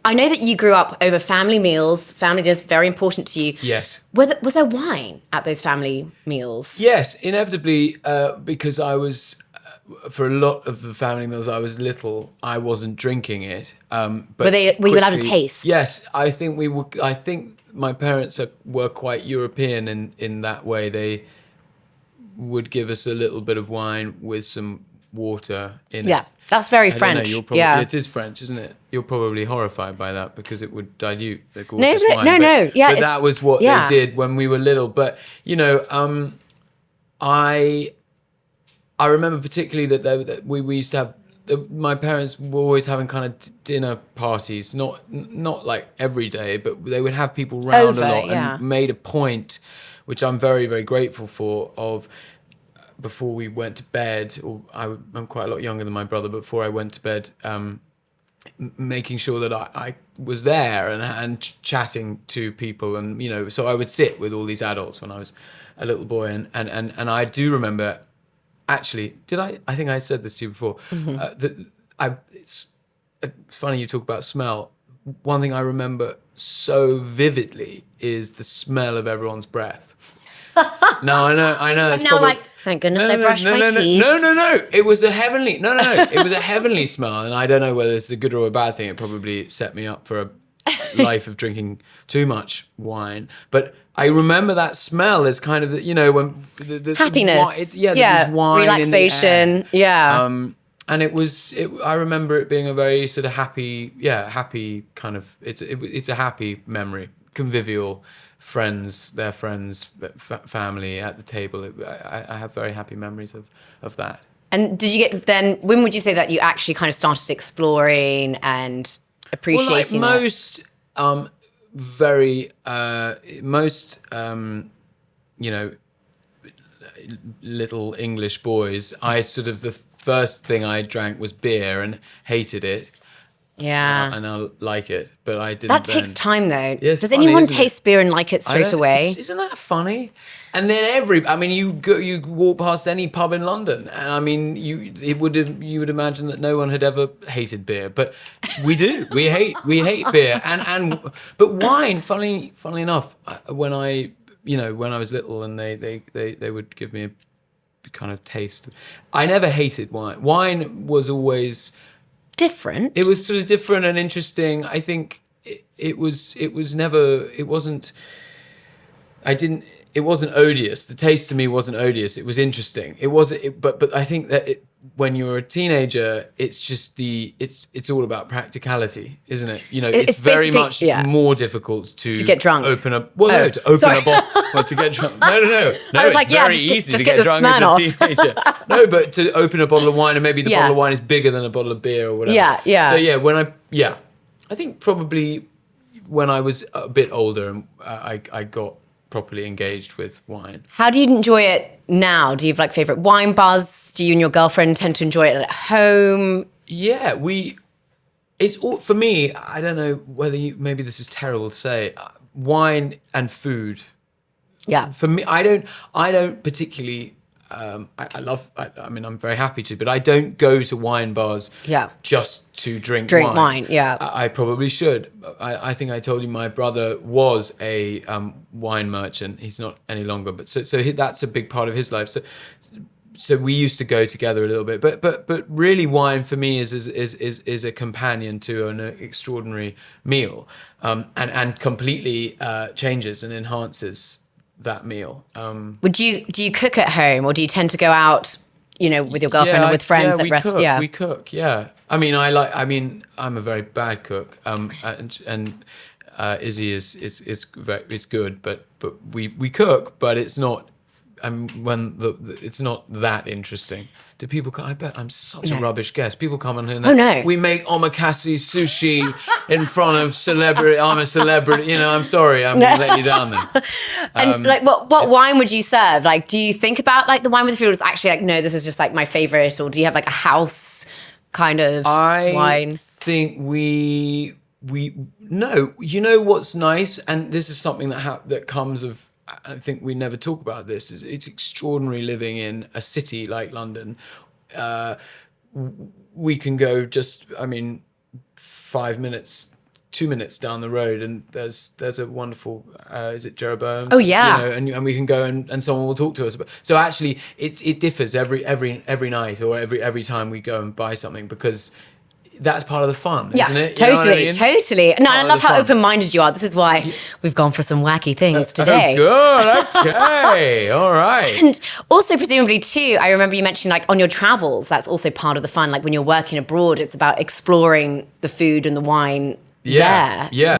I know that you grew up over family meals. Family dinners very important to you. Yes. Was there wine at those family meals? Yes, inevitably, because I was, for a lot of the family meals, I was little. I wasn't drinking it. But Were you allowed to quickly- taste? Yes, I think we were. I think my parents were quite European in that way. They would give us a little bit of wine with some water in it. Yeah, that's very I don't French. know, you're probably, yeah. It is French, isn't it? You're probably horrified by that because it would dilute the No, gorgeous wine. no. Yeah, but that was what they did when we were little. But you know, I remember particularly that we used to have. My parents were always having kind of dinner parties, not like every day, but they would have people round a lot and made a point, which I'm very, very grateful for, of before we went to bed, or I'm quite a lot younger than my brother, but before I went to bed, making sure that I was there and chatting to people. And, you know, so I would sit with all these adults when I was a little boy. And I do remember, actually, I think I said this to you before, it's funny you talk about smell. One thing I remember so vividly is the smell of everyone's breath. No, I know. And now, like, thank goodness I brushed my teeth. No. It was a heavenly. No. It was a heavenly smell, and I don't know whether it's a good or a bad thing. It probably set me up for a life of drinking too much wine. But I remember that smell as kind of, you know, when the happiness. there was wine, relaxation. In the air. And I remember it being a very sort of happy kind of. It's a happy memory, convivial. Their friends, family at the table. I have very happy memories of that. And did you when would you say that you actually kind of started exploring and appreciating most you know, little English boys, the first thing I drank was beer and hated it. Yeah. And I like it, but I didn't. That takes time, though. Yeah, Does anyone taste beer and like it straight away? Isn't that funny? And then you walk past any pub in London, and I mean, you would imagine that no one had ever hated beer, but we do. We hate beer, but wine. Funnily enough, when I was little, and they would give me a kind of taste. I never hated wine. Wine was always different. It was sort of different and interesting. I think it wasn't odious. The taste to me wasn't odious. It was interesting. But I think that when you're a teenager, it's just it's all about practicality, isn't it? You know, it's very much more difficult to get drunk. To open a bottle. Well, to get drunk. No. I was like, it's very easy to get drunk as a teenager. No, but to open a bottle of wine, and maybe the bottle of wine is bigger than a bottle of beer or whatever. Yeah. So I think probably when I was a bit older, and I got properly engaged with wine. How do you enjoy it now? Do you have like favorite wine bars? Do you and your girlfriend tend to enjoy it at home? Yeah, it's all for me. I don't know whether maybe this is terrible to say. Wine and food. Yeah. For me, I don't particularly. I mean, I'm very happy to, but I don't go to wine bars just to drink wine. Yeah. I probably should. I think I told you my brother was a wine merchant. He's not any longer, but so that's a big part of his life. So we used to go together a little bit, but really wine for me is a companion to an extraordinary meal, and completely changes and enhances that meal. Do you cook at home, or do you tend to go out, you know, with your girlfriend or with friends at restaurants? Yeah, we cook. Yeah, I mean, I'm a very bad cook. And Izzy is good, but we cook, but it's not. It's not that interesting. Do people come? I bet I'm such a rubbish guest. People come on here and no. We make omakase sushi in front of celebrity. I'm a celebrity. You know, I'm sorry. I'm going to let you down then. And like, what wine would you serve? Like, do you think about like the wine with the food? Or it's actually like, no, this is just like my favorite. Or do you have like a house kind of wine? I think no. You know what's nice, and this is something that comes of. I think we never talk about this. It's extraordinary living in a city like London. We can go 5 minutes 2 minutes down the road, and there's a wonderful is it Jeroboam? Oh yeah, and we can go and someone will talk to us. So actually, it differs every night or every time we go and buy something, because that's part of the fun, isn't it? Totally. No, I love how open-minded you are. This is why we've gone for some wacky things today. Oh, good. Okay. All right. And also, presumably, too, I remember you mentioning, like, on your travels, that's also part of the fun. Like, when you're working abroad, it's about exploring the food and the wine there. Yeah.